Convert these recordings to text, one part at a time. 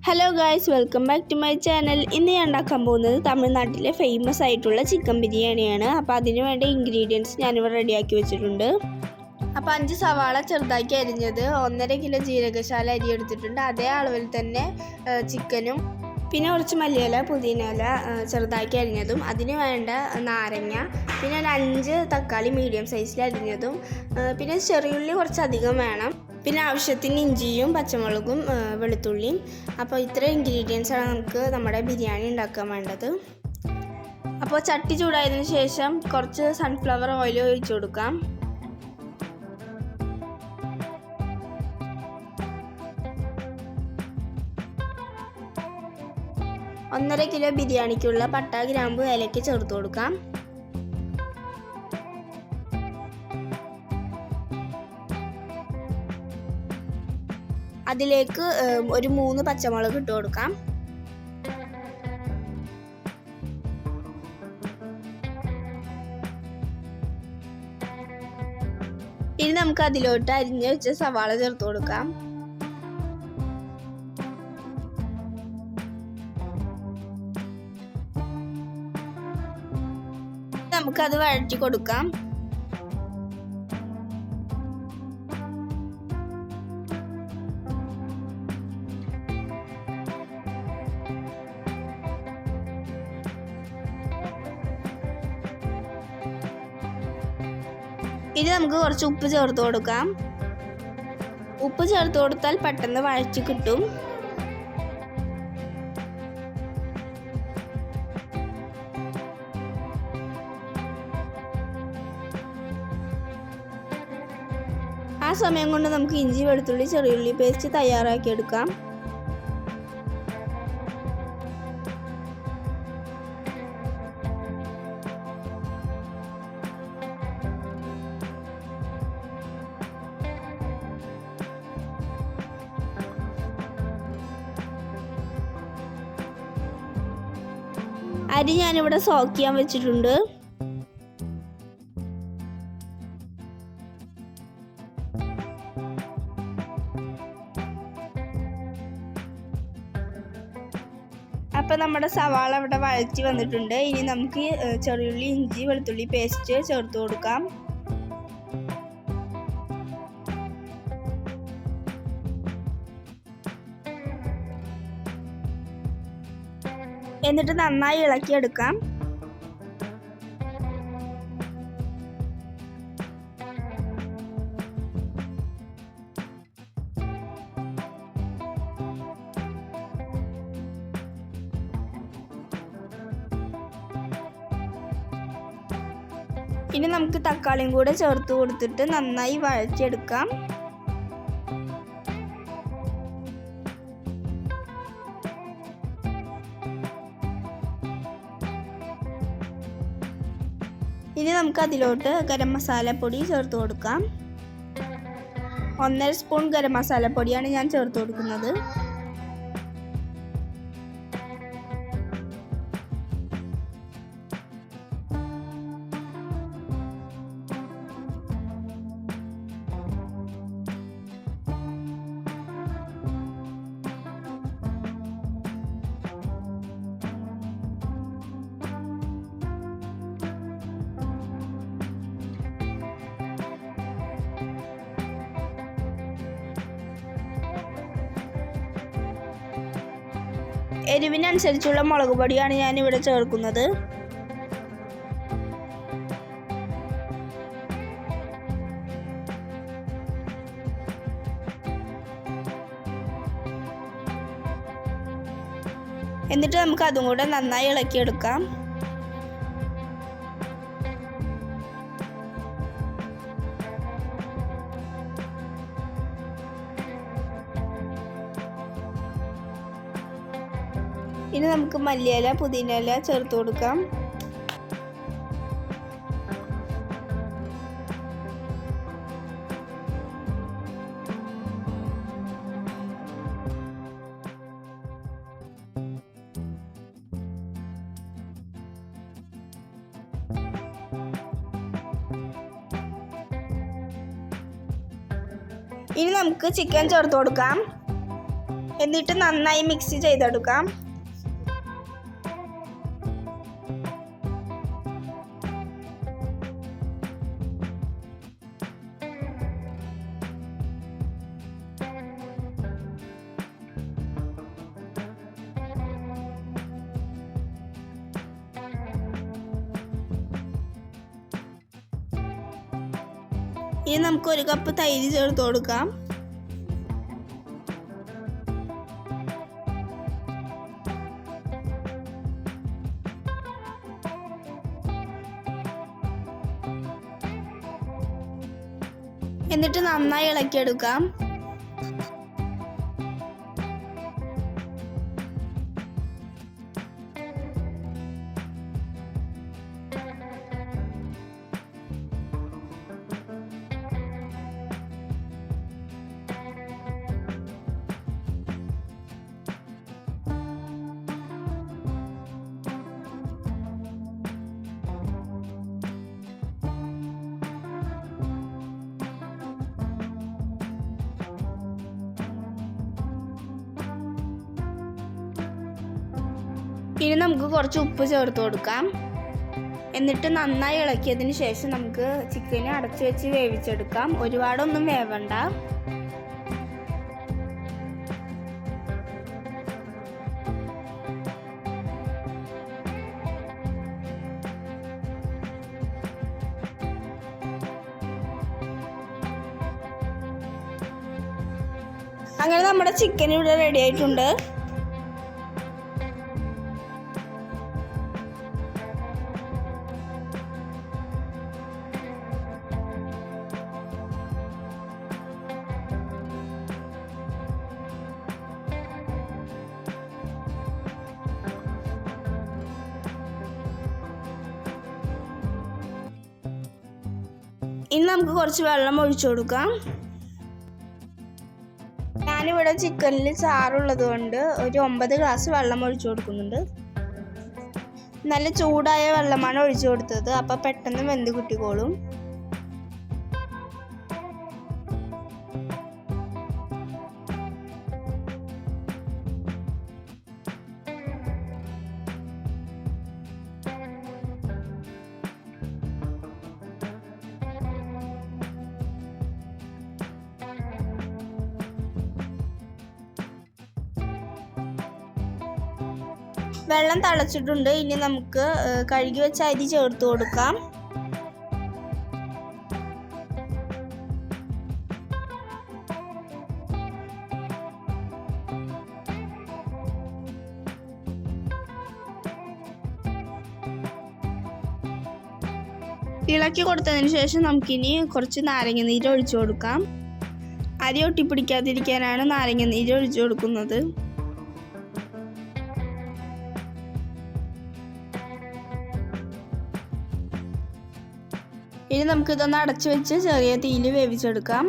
Hello guys, welcome back to my channel. ഇന്ന് ഞാൻ ഉണ്ടാക്കാൻ പോകുന്നത് തമിഴ്നാട്ടിലെ ഫേമസ് ആയിട്ടുള്ള ചിക്കൻ ബിരിയാണിയാണ്. അപ്പോൾ അതിന് വേണ്ട ഇൻഗ്രീഡിയൻസ് ഞാനിവിടെ റെഡിയാക്കി വെച്ചിട്ടുണ്ട്. അപ്പോൾ 5 സവാള ചെറുതാക്കി അരിഞ്ഞത്, 1.5 കിലോ ജീരകശാല അരി എടുത്തിട്ടുണ്ട്. അതേ അളവിൽ തന്നെ ചിക്കനും, പിന്നെ കുറച്ച് മല്ലിയില, പുതിനയില ചെറുതാക്കി അരിഞ്ഞതും, അതിന് വേണ്ട നാരങ്ങ, പിന്നെ ഒരു 5 തക്കാളി മീഡിയം സൈസിൽ അരിഞ്ഞതും, പിന്നെ ചെറിയുള്ളി കുറച്ചധികം വേണം, പിന്നെ ആവശ്യത്തിന് ഇഞ്ചിയും പച്ചമുളകും വെളുത്തുള്ളിയും. അപ്പോൾ ഇത്ര ഇൻഗ്രീഡിയൻസാണ് നമുക്ക് നമ്മുടെ ബിരിയാണി ഉണ്ടാക്കാൻ വേണ്ടത്. അപ്പോൾ ചട്ടി ചൂടായതിനു ശേഷം കുറച്ച് സൺഫ്ലവർ ഓയിൽ ഒഴിച്ചു കൊടുക്കാം. ഒന്നര കിലോ ബിരിയാണിക്കുള്ള പട്ട, ഗ്രാമ്പു, ഏലക്ക ചേർത്ത് കൊടുക്കാം. അതിലേക്ക് ഒരു 3 പച്ചമുളക് ഇട്ട് കൊടുക്കാം. ഇനി നമുക്ക് അതിലോട്ട് അരിഞ്ഞ് വെച്ച സവാള ചേർത്ത് കൊടുക്കാം. നമുക്കത് വഴറ്റി കൊടുക്കാം. ഇനി നമുക്ക് കുറച്ച് ഉപ്പ് ചേർത്ത് കൊടുക്കാം. ഉപ്പ് ചേർത്ത് കൊടുത്താൽ പെട്ടെന്ന് വഴറ്റി കിട്ടും. ആ സമയം കൊണ്ട് നമുക്ക് ഇഞ്ചി, വെളുത്തുള്ളി, ചെറിയുള്ളി പേസ്റ്റ് തയ്യാറാക്കി എടുക്കാം. അരി ഞാനിവിടെ സോക്ക് ചെയ്യാൻ വെച്ചിട്ടുണ്ട്. അപ്പോൾ നമ്മുടെ സവാള ഇവിടെ വഴറ്റി വന്നിട്ടുണ്ട്. ഇനി നമുക്ക് ചെറിയുള്ളി, ഇഞ്ചി, വെളുത്തുള്ളി പേസ്റ്റ് ചേർത്ത് കൊടുക്കാം. എന്നിട്ട് നന്നായി ഇളക്കിയെടുക്കാം. ഇനി നമുക്ക് തക്കാളിയും കൂടെ ചേർത്ത് കൊടുത്തിട്ട് നന്നായി വഴറ്റിയെടുക്കാം. ഇനി നമുക്ക് അതിലോട്ട് ഗരം മസാലപ്പൊടി ചേർത്ത് കൊടുക്കാം. 1.5 സ്പൂൺ ഗരം മസാലപ്പൊടിയാണ് ഞാൻ ചേർത്ത് കൊടുക്കുന്നത്. എരിവിനനുസരിച്ചുള്ള മുളക് പൊടിയാണ് ഞാൻ ഇവിടെ ചേർക്കുന്നത്. എന്നിട്ട് നമുക്ക് അതും കൂടെ നന്നായി ഇളക്കിയെടുക്കാം. ഇനി നമുക്ക് മല്ലിയില, പുതിനയില ചേർത്ത് കൊടുക്കാം. ഇനി നമുക്ക് ചിക്കൻ ചേർത്ത് കൊടുക്കാം. എന്നിട്ട് നന്നായി മിക്സ് ചെയ്തെടുക്കാം. ഇനി നമുക്ക് 1 കപ്പ് തൈര് ചേർത്ത് കൊടുക്കാം. എന്നിട്ട് നന്നായി ഇളക്കിയെടുക്കാം. ഇനി നമുക്ക് കുറച്ച് ഉപ്പ് ചേർത്ത് കൊടുക്കാം. എന്നിട്ട് നന്നായി ഇളക്കിയതിന് ശേഷം നമുക്ക് ചിക്കനെ അടച്ചു വെച്ച് വേവിച്ചെടുക്കാം. ഒരുപാടൊന്നും വേവണ്ട. അങ്ങനെ നമ്മുടെ ചിക്കൻ ഇവിടെ റെഡി ആയിട്ടുണ്ട്. ഇനി നമുക്ക് കുറച്ച് വെള്ളം ഒഴിച്ചു കൊടുക്കാം. ഞാനിവിടെ ചിക്കനിൽ ചാറുള്ളത് കൊണ്ട് ഒരു 9 ഗ്ലാസ് വെള്ളം ഒഴിച്ചു കൊടുക്കുന്നുണ്ട്. നല്ല ചൂടായ വെള്ളമാണ് ഒഴിച്ചു കൊടുത്തത്. അപ്പോൾ പെട്ടെന്ന് വെന്ത് കിട്ടിക്കോളും. വെള്ളം തിളച്ചിട്ടുണ്ട്. ഇനി നമുക്ക് കഴുകി വെച്ച അരി ചേർത്ത് കൊടുക്കാം. ഇളക്കി കൊടുത്തതിന് ശേഷം നമുക്കിനി കുറച്ച് നാരങ്ങ നീര് ഒഴിച്ചു കൊടുക്കാം. അരി ഒട്ടിപ്പിടിക്കാതിരിക്കാനാണ് നാരങ്ങ നീര് ഒഴിച്ചു കൊടുക്കുന്നത്. ഇനി നമുക്കിതൊന്ന് അടച്ചു വെച്ച് ചെറിയ തീയിൽ വേവിച്ചെടുക്കാം.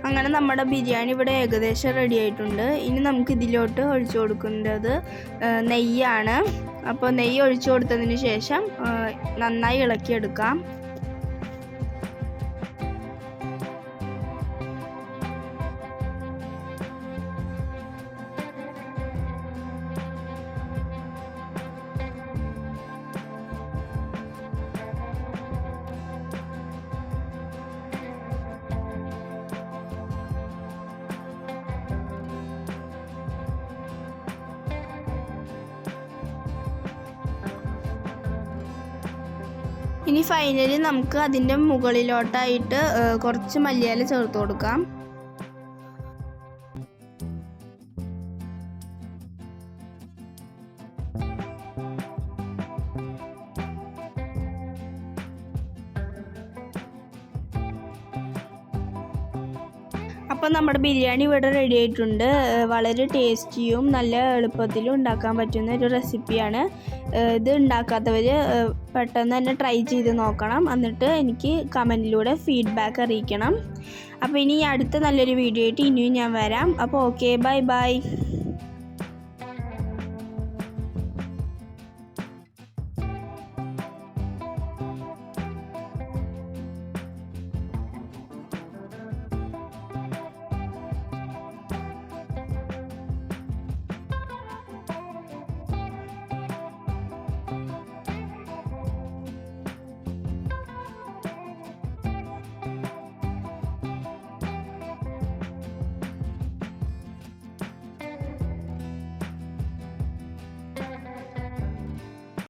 അങ്ങനെ നമ്മുടെ ബിരിയാണി ഇവിടെ ഏകദേശം റെഡി ആയിട്ടുണ്ട്. ഇനി നമുക്ക് ഇതിലോട്ട് ഒഴിച്ചു കൊടുക്കേണ്ടത് നെയ്യാണ്. അപ്പോൾ നെയ്യ് ഒഴിച്ചു കൊടുത്തതിന് ശേഷം നന്നായി ഇളക്കിയെടുക്കാം. ഇനി ഫൈനലി നമുക്ക് അതിൻ്റെ മുകളിലോട്ടായിട്ട് കുറച്ച് മല്ലിയില ചേർത്ത് കൊടുക്കാം. അപ്പോൾ അപ്പോൾ നമ്മുടെ ബിരിയാണി ഇവിടെ റെഡി ആയിട്ടുണ്ട്. വളരെ ടേസ്റ്റിയും നല്ല എളുപ്പത്തിലും ഉണ്ടാക്കാൻ പറ്റുന്ന ഒരു റെസിപ്പിയാണ്. ഇത് ഉണ്ടാക്കാത്തവർ പെട്ടെന്ന് തന്നെ ട്രൈ ചെയ്ത് നോക്കണം. എന്നിട്ട് എനിക്ക് കമൻറ്റിലൂടെ ഫീഡ്ബാക്ക് അറിയിക്കണം. അപ്പോൾ ഇനി അടുത്ത നല്ലൊരു വീഡിയോ ആയിട്ട് ഇനിയും ഞാൻ വരാം. അപ്പോൾ ഓക്കെ, ബൈ ബൈ.